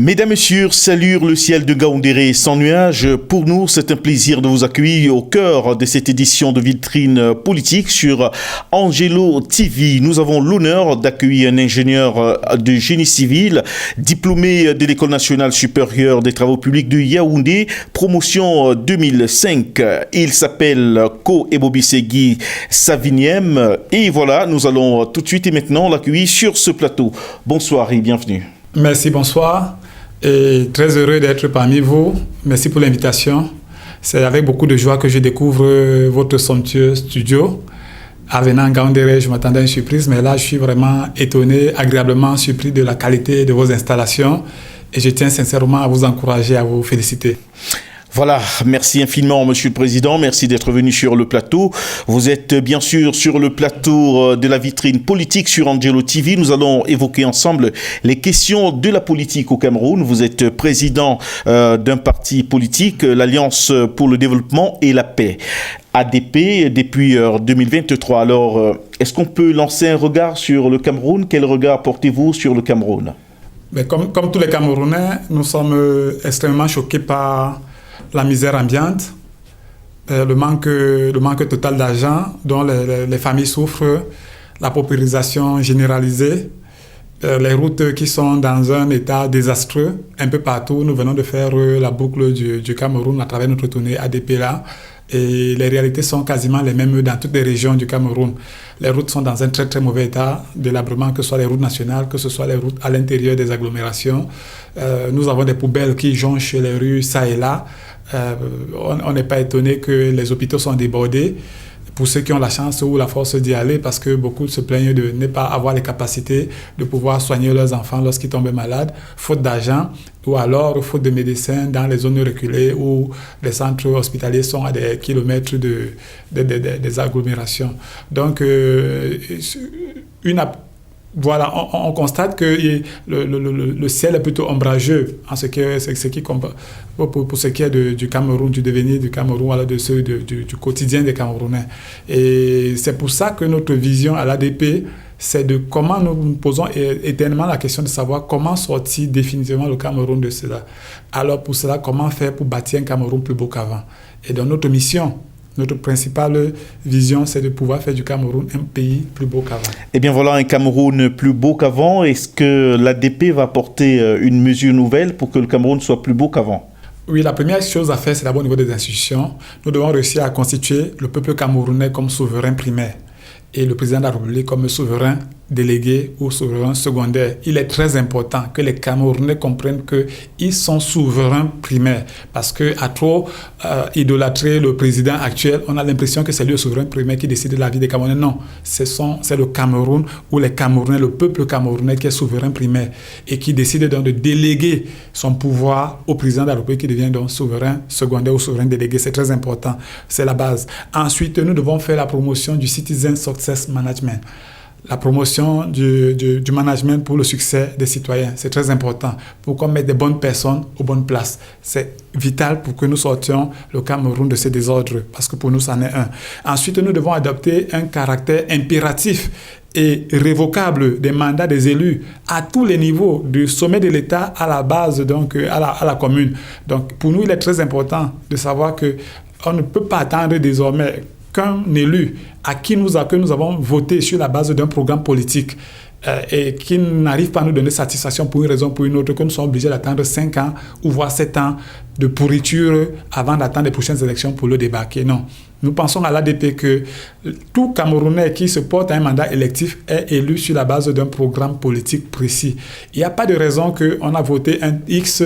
Mesdames, Messieurs, salure le ciel de Ngaoundéré sans nuages. Pour nous, c'est un plaisir de vous accueillir au cœur de cette édition de vitrine politique sur Angelo TV. Nous avons l'honneur d'accueillir un ingénieur de génie civil, diplômé de l'École nationale supérieure des travaux publics de Yaoundé, promotion 2005. Il s'appelle Ko Ebobisegui Saviniem. Et voilà, nous allons tout de suite et maintenant l'accueillir sur ce plateau. Bonsoir et bienvenue. Merci, bonsoir. Et très heureux d'être parmi vous. Merci pour l'invitation. C'est avec beaucoup de joie que je découvre votre somptueux studio. En venant à Ngaoundéré, je m'attendais à une surprise, mais là, je suis vraiment étonné, agréablement surpris de la qualité de vos installations. Et je tiens sincèrement à vous encourager, à vous féliciter. Voilà, merci infiniment Monsieur le Président, merci d'être venu sur le plateau. Vous êtes bien sûr sur le plateau de la vitrine politique sur Angelo TV. Nous allons évoquer ensemble les questions de la politique au Cameroun. Vous êtes président d'un parti politique, l'Alliance pour le développement et la paix, ADP, depuis 2023. Alors, est-ce qu'on peut lancer un regard sur le Cameroun? Quel regard portez-vous sur le Cameroun? Mais comme tous les Camerounais, nous sommes extrêmement choqués par la misère ambiante, le manque total d'argent dont les familles souffrent, la paupérisation généralisée, les routes qui sont dans un état désastreux un peu partout. Nous venons de faire la boucle du Cameroun à travers notre tournée ADP là. Et les réalités sont quasiment les mêmes dans toutes les régions du Cameroun. Les routes sont dans un très très mauvais état de délabrement, que ce soit les routes nationales, que ce soit les routes à l'intérieur des agglomérations. Nous avons des poubelles qui jonchent les rues ça et là. On n'est pas étonné que les hôpitaux sont débordés pour ceux qui ont la chance ou la force d'y aller, parce que beaucoup se plaignent de ne pas avoir les capacités de pouvoir soigner leurs enfants lorsqu'ils tombent malades, faute d'argent ou alors faute de médecins dans les zones reculées où les centres hospitaliers sont à des kilomètres des agglomérations. Donc, voilà, on constate que le ciel est plutôt ombrageux en pour ce qui est du Cameroun, du devenir du Cameroun, voilà, du quotidien des Camerounais. Et c'est pour ça que notre vision à l'ADP, c'est de comment nous posons éternellement la question de savoir comment sortir définitivement le Cameroun de cela. Alors pour cela, comment faire pour bâtir un Cameroun plus beau qu'avant. Et dans notre mission, notre principale vision, c'est de pouvoir faire du Cameroun un pays plus beau qu'avant. Eh bien voilà, un Cameroun plus beau qu'avant. Est-ce que l'ADP va porter une mesure nouvelle pour que le Cameroun soit plus beau qu'avant? Oui, la première chose à faire, c'est d'abord au niveau des institutions. Nous devons réussir à constituer le peuple camerounais comme souverain primaire et le président de la République comme souverain délégué ou souverain secondaire. Il est très important que les Camerounais comprennent qu'ils sont souverains primaires, parce qu'à trop idolâtrer le président actuel, on a l'impression que c'est lui le souverain primaire qui décide de la vie des Camerounais. Non, c'est le Cameroun ou les Camerounais, le peuple camerounais qui est souverain primaire et qui décide donc de déléguer son pouvoir au président de la République qui devient donc souverain secondaire ou souverain délégué. C'est très important, c'est la base. Ensuite, nous devons faire la promotion du Citizen Success Management. La promotion du management pour le succès des citoyens, c'est très important pour qu'on mette des bonnes personnes aux bonnes places. C'est vital pour que nous sortions le Cameroun de ces désordres, parce que pour nous, c'en est un. Ensuite, nous devons adopter un caractère impératif et révocable des mandats des élus à tous les niveaux, du sommet de l'État à la base, donc à la commune. Donc, pour nous, il est très important de savoir qu'on ne peut pas attendre désormais qu'un élu que nous avons voté sur la base d'un programme politique et qui n'arrive pas à nous donner satisfaction pour une raison ou pour une autre, que nous sommes obligés d'attendre 5 ans ou voire 7 ans de pourriture avant d'attendre les prochaines élections pour le débarquer. Non. Nous pensons à l'ADP que tout Camerounais qui se porte à un mandat électif est élu sur la base d'un programme politique précis. Il n'y a pas de raison qu'on a voté un X,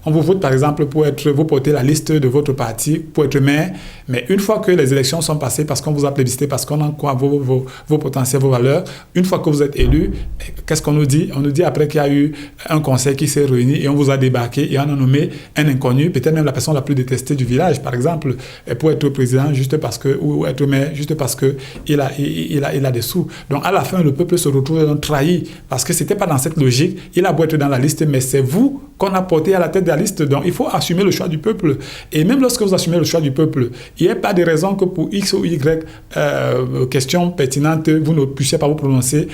on vous vote par exemple vous portez la liste de votre parti pour être maire, mais une fois que les élections sont passées, parce qu'on vous a plébiscité, parce qu'on en croit vos potentiels, vos valeurs, une fois que vous êtes élu, qu'est-ce qu'on nous dit? On nous dit après qu'il y a eu un conseil qui s'est réuni et on vous a débarqué et on a nommé un inconnu, peut-être même la personne la plus détestée du village, par exemple, pour être président juste parce que, ou être maire juste parce qu'il a des sous. Donc à la fin, le peuple se retrouve trahi parce que ce n'était pas dans cette logique. Il a beau être dans la liste, mais c'est vous qu'on a porté à la tête de la liste. Donc il faut assumer le choix du peuple. Et même lorsque vous assumez le choix du peuple, il n'y a pas de raison que pour X ou Y question pertinente, vous ne puissiez pas vous prononcer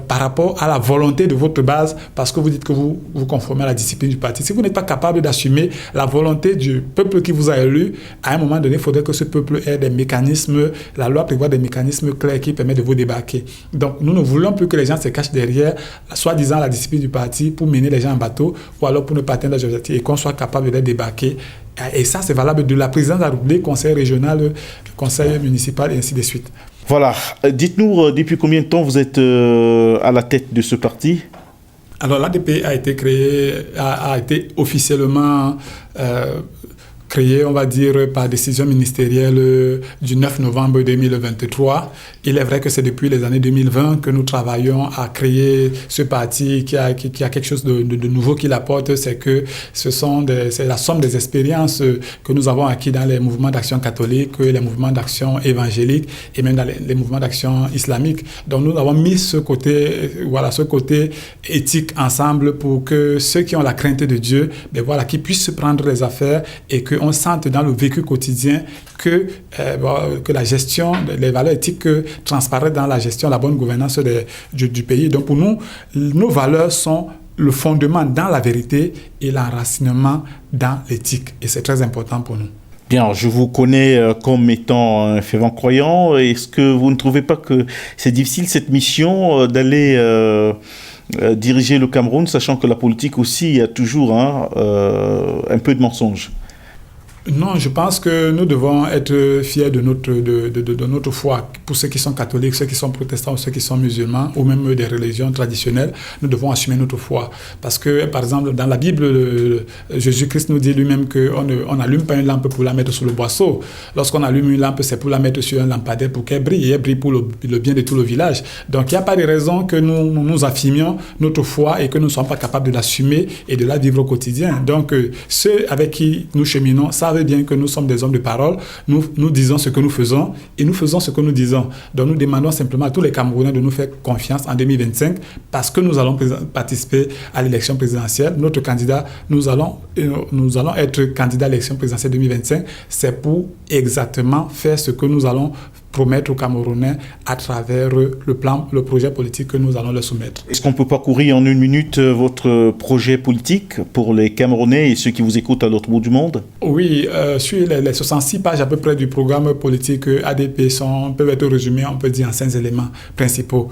par rapport à la volonté de votre base, parce que vous dites que vous vous conformez à la discipline du parti. Si vous n'êtes pas capable d'assumer la volonté du peuple qui vous a élu, à un moment donné, il faudrait que ce peuple ait des mécanismes, la loi prévoit des mécanismes clairs qui permettent de vous débarquer. Donc nous ne voulons plus que les gens se cachent derrière, soi-disant la discipline du parti, pour mener les gens en bateau, ou alors pour ne pas atteindre les objectifs, et qu'on soit capable de les débarquer. Et ça, c'est valable de la présidence de la République, conseil régional, conseil municipal, et ainsi de suite. Voilà. Dites-nous, depuis combien de temps vous êtes à la tête de ce parti? Alors, l'ADP a été créé, a été officiellement créé, on va dire, par décision ministérielle du 9 novembre 2023. Il est vrai que c'est depuis les années 2020 que nous travaillons à créer ce parti qui a quelque chose de nouveau qu'il apporte, c'est que c'est la somme des expériences que nous avons acquis dans les mouvements d'action catholique, les mouvements d'action évangélique et même dans les mouvements d'action islamique. Donc nous avons mis ce côté éthique ensemble pour que ceux qui ont la crainte de Dieu, qui puissent se prendre les affaires et qu'on sente dans le vécu quotidien que la gestion, les valeurs éthiques transparaissent dans la gestion, la bonne gouvernance du pays. Donc pour nous, nos valeurs sont le fondement dans la vérité et l'enracinement dans l'éthique. Et c'est très important pour nous. Bien, je vous connais comme étant un fervent croyant. Est-ce que vous ne trouvez pas que c'est difficile cette mission d'aller diriger le Cameroun, sachant que la politique aussi a toujours un peu de mensonge? Non, je pense que nous devons être fiers de notre foi. Pour ceux qui sont catholiques, ceux qui sont protestants, ceux qui sont musulmans, ou même des religions traditionnelles, nous devons assumer notre foi. Parce que, par exemple, dans la Bible, Jésus-Christ nous dit lui-même qu'on n'allume pas une lampe pour la mettre sous le boisseau. Lorsqu'on allume une lampe, c'est pour la mettre sur un lampadaire pour qu'elle brille, et elle brille pour le bien de tout le village. Donc, il n'y a pas de raison que nous affirmions notre foi et que nous ne soyons pas capables de l'assumer et de la vivre au quotidien. Donc, ceux avec qui nous cheminons savent bien que nous sommes des hommes de parole, nous disons ce que nous faisons et nous faisons ce que nous disons. Donc nous demandons simplement à tous les Camerounais de nous faire confiance en 2025 parce que nous allons participer à l'élection présidentielle. Notre candidat, nous allons être candidat à l'élection présidentielle 2025. C'est pour exactement faire ce que nous allons promettre aux Camerounais à travers le projet politique que nous allons leur soumettre. Est-ce qu'on peut parcourir en une minute votre projet politique pour les Camerounais et ceux qui vous écoutent à l'autre bout du monde? Oui, sur les 66 pages à peu près du programme politique ADP peuvent être résumés, on peut dire, en 5 éléments principaux.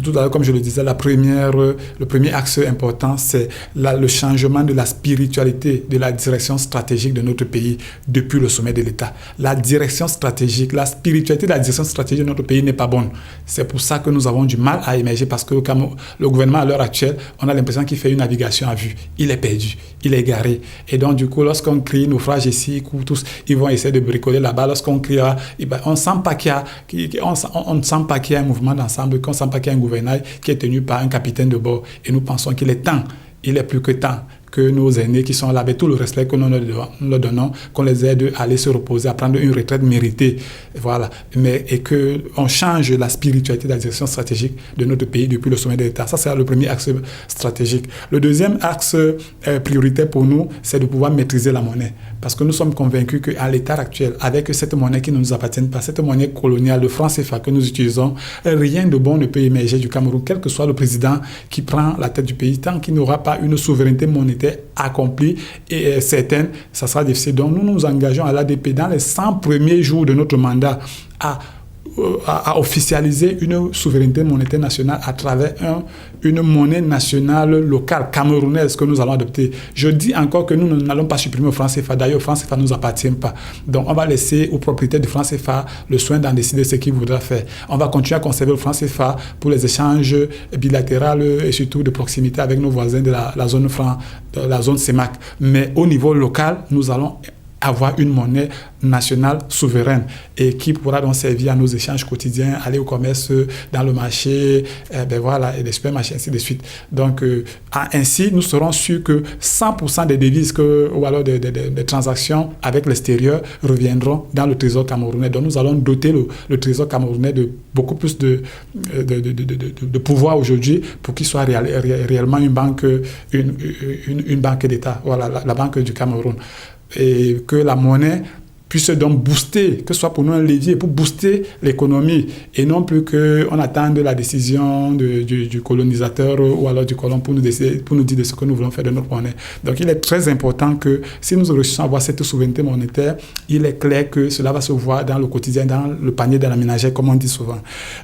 Tout à l'heure, comme je le disais, le premier axe important, c'est le changement de la spiritualité, de la direction stratégique de notre pays depuis le sommet de l'État. La direction stratégique, la spiritualité de la direction stratégique de notre pays n'est pas bonne. C'est pour ça que nous avons du mal à émerger parce que le gouvernement à l'heure actuelle, on a l'impression qu'il fait une navigation à vue. Il est perdu, il est égaré. Et donc du coup, lorsqu'on crie naufrage ici, tous, ils vont essayer de bricoler là-bas. Lorsqu'on criera, on ne sent pas qu'il y a un mouvement d'ensemble, qu'on ne sent pas qu'il y a un gouvernail qui est tenu par un capitaine de bord. Et nous pensons qu'il est temps, il est plus que temps que nos aînés qui sont là, avec tout le respect que nous leur donnons, qu'on les aide à aller se reposer, à prendre une retraite méritée, voilà. Et qu'on change la spiritualité de la direction stratégique de notre pays depuis le sommet de l'État. Ça, c'est le premier axe stratégique. Le deuxième axe prioritaire pour nous, c'est de pouvoir maîtriser la monnaie. Parce que nous sommes convaincus qu'à l'état actuel, avec cette monnaie qui ne nous appartient pas, cette monnaie coloniale, le franc CFA que nous utilisons, rien de bon ne peut émerger du Cameroun, quel que soit le président qui prend la tête du pays, tant qu'il n'aura pas une souveraineté monétaire accomplie et certaine, ça sera difficile. Donc nous nous engageons à l'ADP dans les 100 premiers jours de notre mandat à officialiser une souveraineté monétaire nationale à travers une monnaie nationale locale camerounaise que nous allons adopter. Je dis encore que nous n'allons pas supprimer le franc CFA. D'ailleurs, le franc CFA ne nous appartient pas. Donc, on va laisser aux propriétaires du franc CFA le soin d'en décider ce qu'ils voudraient faire. On va continuer à conserver le franc CFA pour les échanges bilatéraux et surtout de proximité avec nos voisins de la zone franc, de la zone CEMAC. Mais au niveau local, nous allons avoir une monnaie nationale souveraine et qui pourra donc servir à nos échanges quotidiens, aller au commerce, dans le marché, et les supermarchés, ainsi de suite. Donc, ainsi, nous serons sûrs que 100% des devises ou alors des transactions avec l'extérieur reviendront dans le trésor camerounais. Donc, nous allons doter le trésor camerounais de beaucoup plus de pouvoir aujourd'hui pour qu'il soit réellement une banque d'État, voilà, la banque du Cameroun. Et que la monnaie puisse donc booster, que ce soit pour nous un levier, pour booster l'économie, et non plus qu'on attende la décision du colonisateur ou alors du colon pour nous dire de ce que nous voulons faire de notre monnaie. Donc il est très important que si nous réussissons à avoir cette souveraineté monétaire, il est clair que cela va se voir dans le quotidien, dans le panier de la ménagère, comme on dit souvent.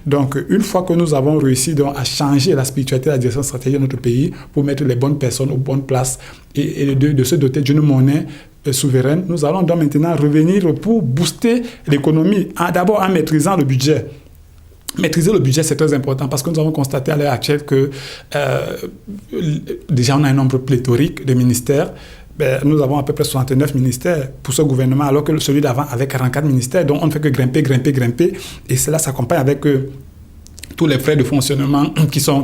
Donc une fois que nous avons réussi donc, à changer la spiritualité, la direction stratégique de notre pays pour mettre les bonnes personnes aux bonnes places et de se doter d'une monnaie souveraine, nous allons donc maintenant revenir pour booster l'économie, d'abord en maîtrisant le budget. Maîtriser le budget, c'est très important parce que nous avons constaté à l'heure actuelle que déjà on a un nombre pléthorique de ministères. Nous avons à peu près 69 ministères pour ce gouvernement, alors que celui d'avant avait 44 ministères, donc on ne fait que grimper, et cela s'accompagne avec tous les frais de fonctionnement qui sont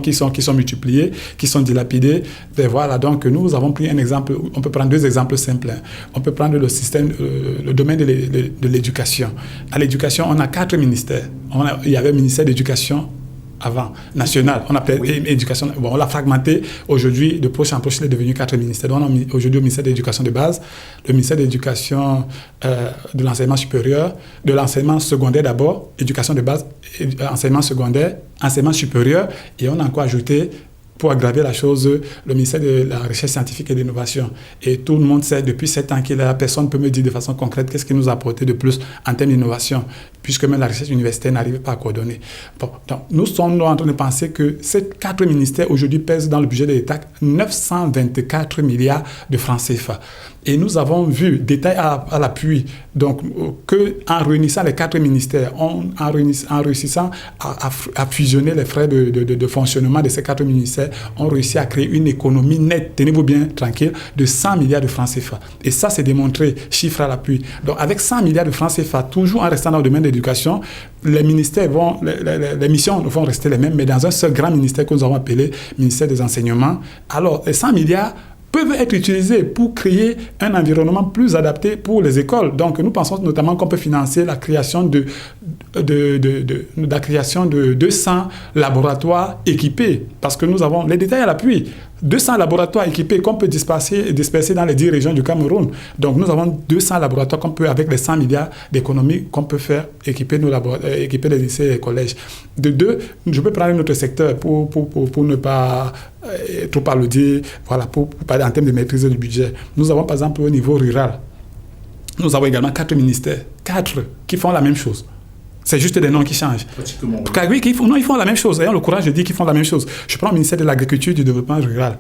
multipliés, qui sont dilapidés. Et voilà, donc nous avons pris un exemple, on peut prendre deux exemples simples. On peut prendre le système, le domaine de l'éducation. À l'éducation, on a 4 ministères. Il y avait le ministère de l'Éducation avant, national. On appelait éducation. Bon, on l'a fragmenté. Aujourd'hui, de proche en proche, il est devenu 4 ministères. Donc, on a aujourd'hui le ministère de l'Éducation de base, le ministère de l'Éducation de l'enseignement supérieur, de l'enseignement secondaire d'abord, éducation de base, enseignement secondaire, enseignement supérieur, et on a encore ajouté, pour aggraver la chose, le ministère de la Recherche scientifique et de l'Innovation. Et tout le monde sait, depuis 7 ans, que la personne peut me dire de façon concrète qu'est-ce qu'il nous a apporté de plus en termes d'innovation, puisque même la recherche universitaire n'arrive pas à coordonner. Bon, donc, nous sommes en train de penser que ces 4 ministères aujourd'hui pèsent dans le budget de l'État 924 milliards de francs CFA. Et nous avons vu, détail à l'appui, donc qu'en réunissant les 4 ministères, en réussissant à fusionner les frais de fonctionnement de ces 4 ministères, on réussit à créer une économie nette, tenez-vous bien tranquille, de 100 milliards de francs CFA. Et ça, c'est démontré, chiffre à l'appui. Donc avec 100 milliards de francs CFA, toujours en restant dans le domaine de l'éducation, les ministères les missions vont rester les mêmes, mais dans un seul grand ministère que nous avons appelé ministère des enseignements. Alors, les 100 milliards peuvent être utilisés pour créer un environnement plus adapté pour les écoles. Donc, nous pensons notamment qu'on peut financer la création de 200 laboratoires équipés, parce que nous avons les détails à l'appui. 200 laboratoires équipés qu'on peut disperser dans les 10 régions du Cameroun. Donc, nous avons 200 laboratoires qu'on peut, avec les 100 milliards d'économies qu'on peut faire, équiper les lycées et les collèges. De deux, je peux prendre un autre secteur pour ne pas trop alluder, voilà, pour parler en termes de maîtrise du budget. Nous avons, par exemple, au niveau rural, nous avons également 4 ministères, 4 qui font la même chose. C'est juste des noms qui changent. Pratiquement. Oui, ils font la même chose. Ayons le courage de dire qu'ils font la même chose. Je prends le ministère de l'Agriculture et du Développement rural.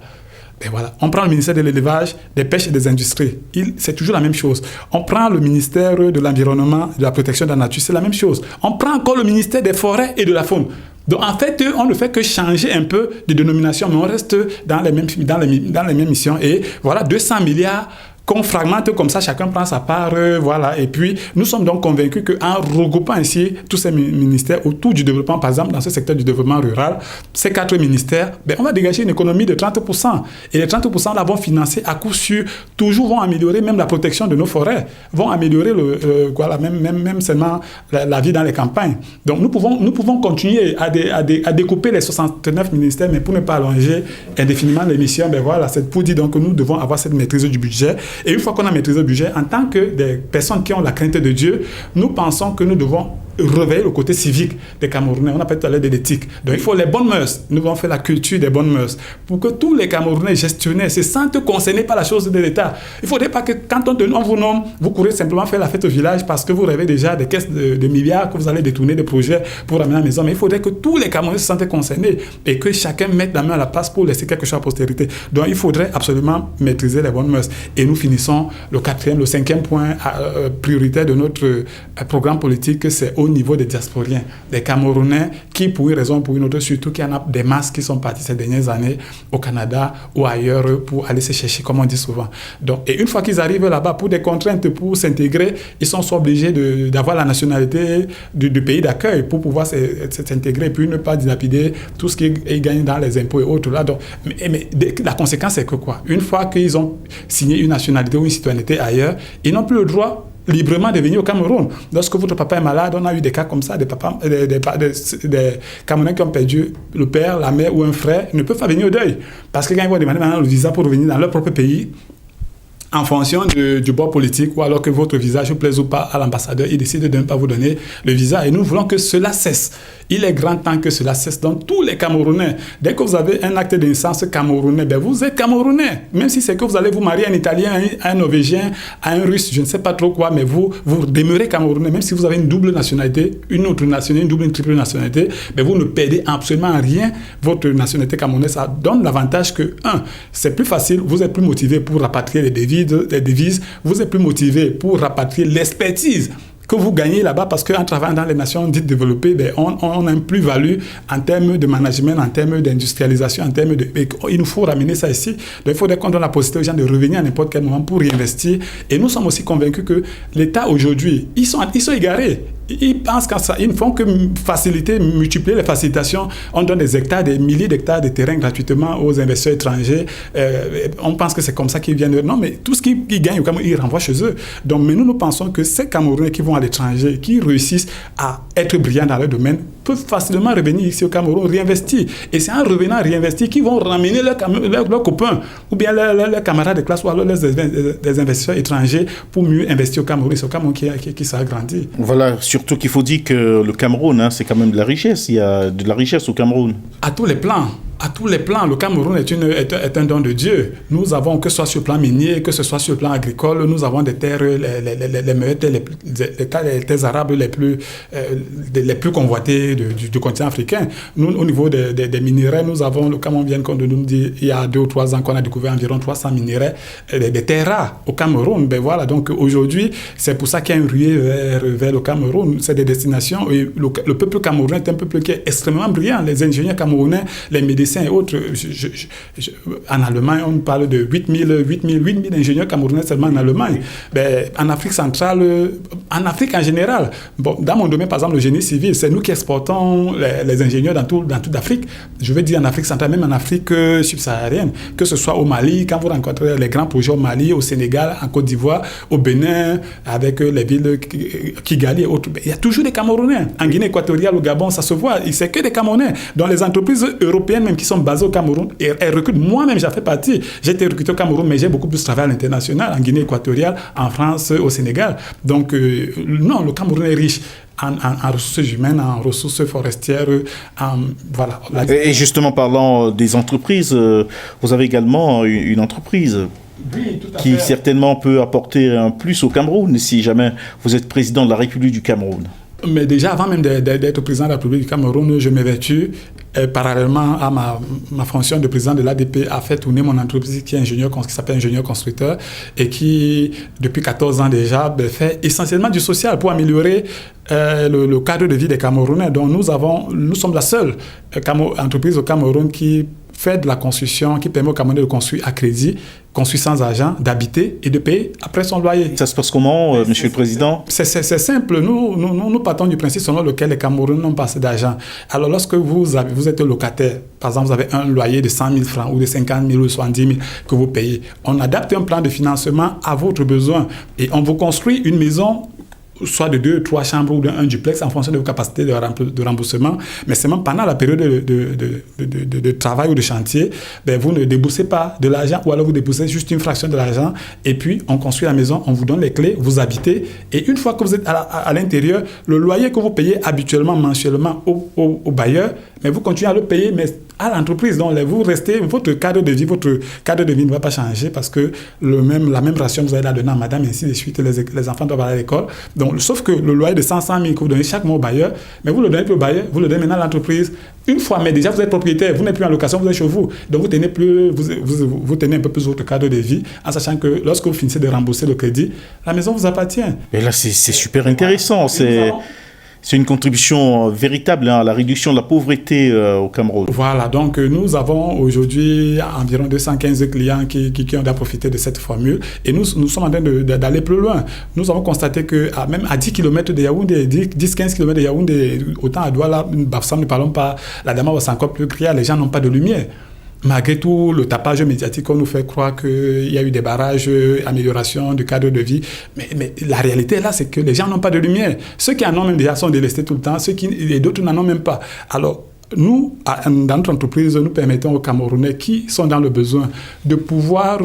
Et voilà. On prend le ministère de l'Élevage, des Pêches et des Industries. C'est toujours la même chose. On prend le ministère de l'Environnement, de la Protection de la Nature. C'est la même chose. On prend encore le ministère des Forêts et de la Faune. Donc, en fait, on ne fait que changer un peu de dénomination, mais on reste dans les mêmes missions. Et voilà, 200 milliards qu'on fragmente comme ça, chacun prend sa part, voilà. Et puis, nous sommes donc convaincus qu'en regroupant ainsi tous ces ministères autour du développement, par exemple, dans ce secteur du développement rural, ces 4 ministères, on va dégager une économie de 30%. Et les 30% là vont financer à coup sûr, toujours vont améliorer même la protection de nos forêts, vont améliorer même seulement la vie dans les campagnes. Donc, nous pouvons continuer à découper les 69 ministères, mais pour ne pas allonger indéfiniment l'émission, voilà, c'est pour dire donc que nous devons avoir cette maîtrise du budget. Et une fois qu'on a maîtrisé le budget, en tant que des personnes qui ont la crainte de Dieu, nous pensons que nous devons réveiller le côté civique des Camerounais. On appelle tout à l'heure de l'éthique. Donc, il faut les bonnes mœurs. Nous devons faire la culture des bonnes mœurs pour que tous les Camerounais gestionnaires se sentent concernés par la chose de l'État. Il ne faudrait pas que quand on vous nomme, vous courez simplement faire la fête au village parce que vous rêvez déjà des caisses de milliards que vous allez détourner des projets pour ramener à la maison. Mais il faudrait que tous les Camerounais se sentent concernés et que chacun mette la main à la place pour laisser quelque chose à la postérité. Donc, il faudrait absolument maîtriser les bonnes mœurs. Et nous finissons le 5e point prioritaire de notre programme politique, c'est au niveau des diasporiens, des Camerounais qui, pour une raison ou pour une autre, surtout qu'il y en a des masses qui sont partis ces dernières années au Canada ou ailleurs pour aller se chercher, comme on dit souvent. Donc, et une fois qu'ils arrivent là-bas, pour des contraintes, pour s'intégrer, ils sont obligés d'avoir la nationalité du pays d'accueil pour pouvoir s'intégrer et puis ne pas dilapider tout ce qu'ils gagnent dans les impôts et autres. Là. Donc, mais la conséquence, c'est que quoi? Une fois qu'ils ont signé une nationalité ou une citoyenneté ailleurs, ils n'ont plus le droit librement de venir au Cameroun. Lorsque votre papa est malade, on a eu des cas comme ça, des Camerounais qui ont perdu le père, la mère ou un frère, ne peuvent pas venir au deuil. Parce que quand ils vont demander maintenant le visa pour revenir dans leur propre pays, en fonction du bord politique ou alors que votre visage ne plaise ou pas à l'ambassadeur, il décide de ne pas vous donner le visa. Et nous voulons que cela cesse. Il est grand temps que cela cesse dans tous les Camerounais. Dès que vous avez un acte de naissance camerounais, ben vous êtes Camerounais. Même si c'est que vous allez vous marier à un Italien, à un Norvégien, à un Russe, je ne sais pas trop quoi, mais vous demeurez Camerounais. Même si vous avez une double nationalité, une autre nationalité, une double, une triple nationalité, ben vous ne perdez absolument rien. Votre nationalité camerounaise, ça donne l'avantage que, c'est plus facile, vous êtes plus motivé pour rapatrier les devises, vous êtes plus motivé pour rapatrier l'expertise que vous gagnez là-bas parce qu'en travaillant dans les nations dites développées, ben, on a une plus-value en termes de management, en termes d'industrialisation, en termes de... Il nous faut ramener ça ici. Donc, il faudrait qu'on donne la possibilité aux gens de revenir à n'importe quel moment pour réinvestir. Et nous sommes aussi convaincus que l'État aujourd'hui, ils sont égarés. Ils pensent qu'en ça, ils ne font que faciliter, multiplier les facilitations. On donne des hectares, des milliers d'hectares de terrain gratuitement aux investisseurs étrangers. On pense que c'est comme ça qu'ils viennent. Non, mais tout ce qu'ils gagnent, ils renvoient chez eux. Donc, mais nous pensons que ces Camerounais qui vont à l'étranger, qui réussissent à être brillants dans leur domaine, peuvent facilement revenir ici au Cameroun, réinvestir. Et c'est en revenant réinvestir qu'ils vont ramener leurs copains ou bien leurs camarades de classe ou alors des investisseurs étrangers pour mieux investir au Cameroun. C'est au Cameroun qui s'agrandit. Voilà, surtout qu'il faut dire que le Cameroun, c'est quand même de la richesse. Il y a de la richesse au Cameroun. À tous les plans. À tous les plans, le Cameroun est un don de Dieu. Nous avons, que ce soit sur le plan minier, que ce soit sur le plan agricole, nous avons des terres, les meilleures terres, les terres arabes les plus convoitées du continent africain. Nous, au niveau des minéraux, nous avons, le Cameroun vient de nous dire, il y a 2 ou 3 ans qu'on a découvert environ 300 minéraux, des terres rares au Cameroun. Ben voilà, donc aujourd'hui, c'est pour ça qu'il y a une ruée vers le Cameroun. C'est des destinations. Et le peuple camerounais est un peuple qui est extrêmement brillant. Les ingénieurs camerounais, les médecins et autres. En Allemagne, on parle de 8000 ingénieurs camerounais seulement en Allemagne. Ben, en Afrique centrale, en Afrique en général. Bon, dans mon domaine, par exemple, le génie civil, c'est nous qui exportons les ingénieurs dans toute l'Afrique. Je veux dire en Afrique centrale, même en Afrique subsaharienne. Que ce soit au Mali, quand vous rencontrez les grands projets au Mali, au Sénégal, en Côte d'Ivoire, au Bénin, avec les villes Kigali et autres. Ben, il y a toujours des Camerounais. En Guinée équatoriale, au Gabon, ça se voit. C'est que des Camerounais. Dans les entreprises européennes, même qui sont basées au Cameroun, et elles recrutent. Moi-même, j'en fais partie. J'ai été recruté au Cameroun, mais j'ai beaucoup plus travaillé à l'international, en Guinée équatoriale, en France, au Sénégal. Donc, non, le Cameroun est riche en ressources humaines, en ressources forestières, voilà. Et justement, parlant des entreprises, vous avez également une entreprise. Oui, tout à qui fait. Certainement peut apporter un plus au Cameroun si jamais vous êtes président de la République du Cameroun. Mais déjà, avant même d'être président de la République du Cameroun, je m'évertue, parallèlement à ma fonction de président de l'ADP, à faire tourner mon entreprise qui s'appelle Ingénieur Constructeur et qui, depuis 14 ans déjà, fait essentiellement du social pour améliorer le cadre de vie des Camerounais. Donc nous sommes la seule entreprise au Cameroun qui fait de la construction, qui permet aux Camerounais de construire à crédit, construire sans argent, d'habiter et de payer après son loyer. Ça se passe comment, Monsieur le Président? C'est simple. Nous partons du principe selon lequel les Camerounais n'ont pas assez d'argent. Alors, lorsque vous êtes locataire, par exemple, vous avez un loyer de 100 000 francs ou de 50 000 ou 70 000 que vous payez, on adapte un plan de financement à votre besoin et on vous construit une maison soit de 2, 3 chambres ou d'un duplex en fonction de vos capacités de remboursement. Mais seulement pendant la période de travail ou de chantier, ben vous ne déboursez pas de l'argent ou alors vous déboursez juste une fraction de l'argent et puis on construit la maison, on vous donne les clés, vous habitez et une fois que vous êtes à l'intérieur, le loyer que vous payez habituellement, mensuellement au bailleur, mais vous continuez à le payer, mais à l'entreprise. Donc, vous restez, votre cadre de vie ne va pas changer parce que la même ration, vous allez la donner à madame, et ainsi de suite, les enfants doivent aller à l'école. Donc, sauf que le loyer de 100 000 que vous donnez chaque mois au bailleur, mais vous le donnez plus au bailleur, vous le donnez maintenant à l'entreprise. Une fois, mais déjà, vous êtes propriétaire, vous n'êtes plus en location, vous êtes chez vous. Donc, vous tenez un peu plus votre cadre de vie, en sachant que lorsque vous finissez de rembourser le crédit, la maison vous appartient. Et là, c'est super intéressant. C'est une contribution véritable à la réduction de la pauvreté au Cameroun. Voilà, donc nous avons aujourd'hui environ 215 clients qui ont profité de cette formule et nous sommes en train d'aller plus loin. Nous avons constaté que même à 10 km de Yaoundé, 10-15 km de Yaoundé, autant à Douala, Bafoussam, ne parlons pas, la Dama, c'est encore plus criard, les gens n'ont pas de lumière. Malgré tout, le tapage médiatique, on nous fait croire qu'il y a eu des barrages, amélioration du cadre de vie. Mais la réalité, là, c'est que les gens n'ont pas de lumière. Ceux qui en ont même déjà sont délestés tout le temps, et d'autres n'en ont même pas. Alors, nous, dans notre entreprise, nous permettons aux Camerounais qui sont dans le besoin de pouvoir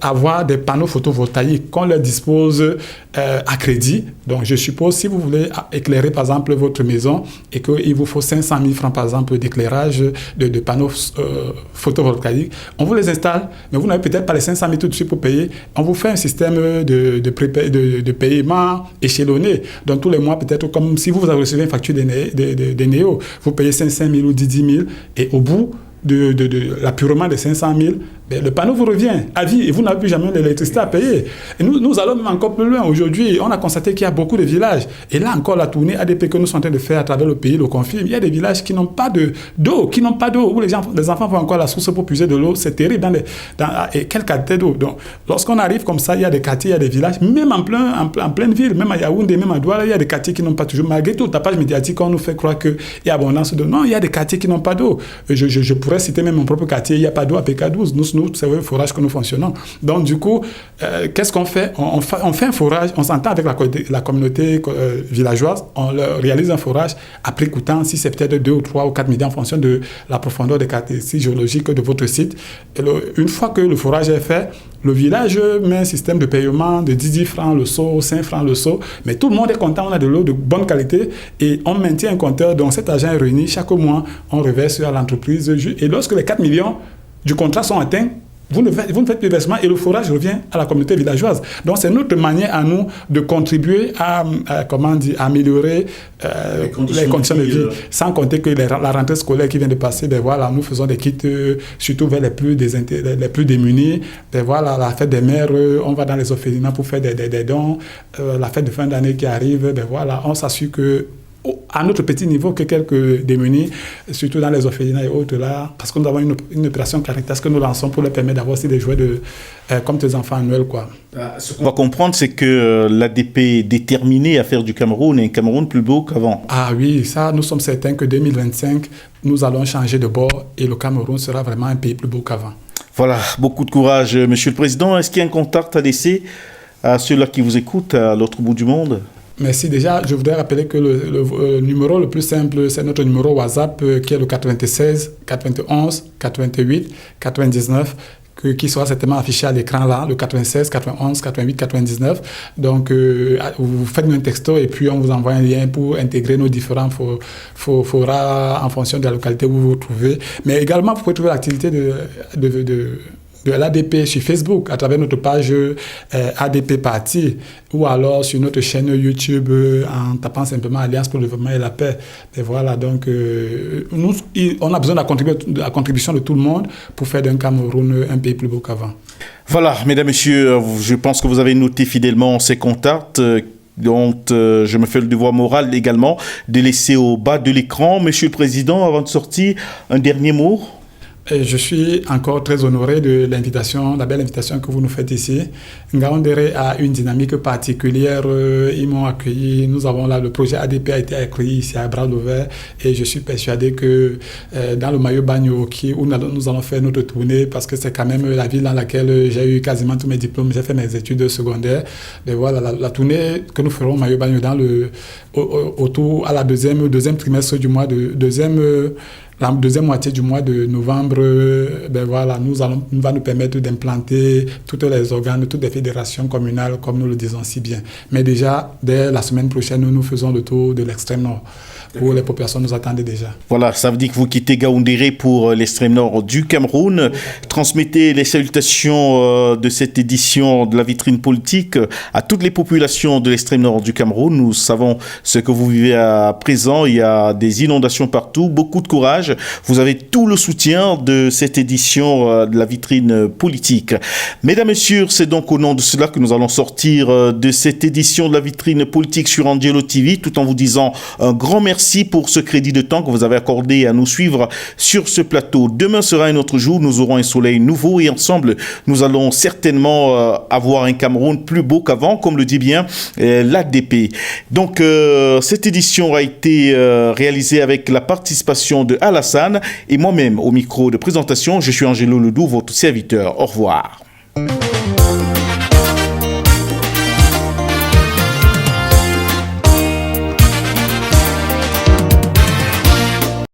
avoir des panneaux photovoltaïques qu'on leur dispose à crédit. Donc, je suppose, si vous voulez éclairer, par exemple, votre maison et qu'il vous faut 500 000 francs, par exemple, d'éclairage de panneaux photovoltaïques, on vous les installe, mais vous n'avez peut-être pas les 500 000 tout de suite pour payer. On vous fait un système de paiement échelonné. Donc, tous les mois, peut-être comme si vous avez reçu une facture des Néo, vous payez 500 000 ou 10 000 et au bout de l'appurement de 500 000, le panneau vous revient à vie et vous n'avez plus jamais l'électricité à payer. Et nous allons même encore plus loin. Aujourd'hui, on a constaté qu'il y a beaucoup de villages. Et là encore, la tournée ADP que nous sommes en train de faire à travers le pays le confirme. Il y a des villages qui n'ont pas d'eau, où les enfants vont encore à la source pour puiser de l'eau. C'est terrible. Et quelle qualité d'eau. Donc, lorsqu'on arrive comme ça, il y a des quartiers, il y a des villages, même en pleine ville, même à Yaoundé, même à Douala, il y a des quartiers qui n'ont pas toujours. Malgré tout, le tapage médiatique, on nous fait croire qu'il y a abondance d'eau. Non, il y a des quartiers qui n'ont pas d'eau. Je pourrais citer même mon propre quartier, il n'y a pas d'eau à PK12. Nous, c'est le forage que nous fonctionnons. Donc, du coup, qu'est-ce qu'on fait? On fait un forage, on s'entend avec la communauté villageoise, on leur réalise un forage à prix coûtant, si c'est peut-être 2 ou 3 ou 4 millions en fonction de la profondeur des caractéristiques géologiques de votre site. Et une fois que le forage est fait, le village met un système de paiement de 10 francs le seau, 5 francs le seau, mais tout le monde est content, on a de l'eau de bonne qualité et on maintient un compteur, donc cet argent est réuni, chaque mois, on reverse à l'entreprise. Et lorsque les 4 millions du contrat sont atteints, vous ne faites plus versement et le forage revient à la communauté villageoise. Donc, c'est notre manière à nous de contribuer à améliorer les conditions de vie. Sans compter que la rentrée scolaire qui vient de passer, voilà, nous faisons des kits surtout vers les plus démunis. Voilà, la fête des mères, on va dans les orphelinats pour faire des dons. La fête de fin d'année qui arrive, voilà, on s'assure que à notre petit niveau que quelques démunis, surtout dans les orphelinats et autres là, parce que nous avons une opération Caritas que nous lançons pour leur permettre d'avoir aussi des jouets comme tes enfants à Noël, quoi. Ce qu'on va comprendre, c'est que l'ADP est déterminée à faire du Cameroun un Cameroun plus beau qu'avant. Ah oui, ça, nous sommes certains que 2025, nous allons changer de bord et le Cameroun sera vraiment un pays plus beau qu'avant. Voilà, beaucoup de courage, Monsieur le Président. Est-ce qu'il y a un contact à laisser à ceux-là qui vous écoutent à l'autre bout du monde? Merci. Déjà, je voudrais rappeler que le numéro le plus simple, c'est notre numéro WhatsApp qui est le 96 91 88 99, qui sera certainement affiché à l'écran là, le 96 91 88 99. Donc, vous faites un texto et puis on vous envoie un lien pour intégrer nos différents forats en fonction de la localité où vous vous trouvez. Mais également, vous pouvez trouver l'activité de l'ADP sur Facebook à travers notre page ADP Parti ou alors sur notre chaîne YouTube en tapant simplement Alliance pour le développement et la paix. Et voilà, donc on a besoin de la contribution de tout le monde pour faire d'un Cameroun un pays plus beau qu'avant. Voilà, mesdames, messieurs, je pense que vous avez noté fidèlement ces contacts. Donc, je me fais le devoir moral également de laisser au bas de l'écran. Monsieur le Président, avant de sortir, un dernier mot. Et je suis encore très honoré de l'invitation, la belle invitation que vous nous faites ici. Ngaoundéré a une dynamique particulière. Ils m'ont accueilli. Nous avons là, le projet ADP a été accueilli ici à bras ouverts. Et je suis persuadé que dans le Mayo Bagno, où nous allons faire notre tournée, parce que c'est quand même la ville dans laquelle j'ai eu quasiment tous mes diplômes, j'ai fait mes études secondaires. Et voilà, la tournée que nous ferons au Mayo Bagno autour à la deuxième trimestre du mois de la deuxième moitié du mois de novembre, voilà, va nous permettre d'implanter tous les organes, toutes les fédérations communales, comme nous le disons si bien. Mais déjà, dès la semaine prochaine, nous faisons le tour de l'extrême nord, où les populations nous attendent déjà. Voilà, ça veut dire que vous quittez Ngaoundéré pour l'extrême nord du Cameroun. Transmettez les salutations de cette édition de la vitrine politique à toutes les populations de l'extrême nord du Cameroun. Nous savons ce que vous vivez à présent. Il y a des inondations partout, beaucoup de courage. message. Vous avez tout le soutien de cette édition de la vitrine politique. Mesdames, Messieurs, c'est donc au nom de cela que nous allons sortir de cette édition de la vitrine politique sur Angelo TV, tout en vous disant un grand merci pour ce crédit de temps que vous avez accordé à nous suivre sur ce plateau. Demain sera un autre jour, nous aurons un soleil nouveau et ensemble, nous allons certainement avoir un Cameroun plus beau qu'avant, comme le dit bien l'ADP. Donc, cette édition a été réalisée avec la participation de Alassane et moi-même au micro de présentation. Je suis Angelo Ledoux, votre serviteur. Au revoir.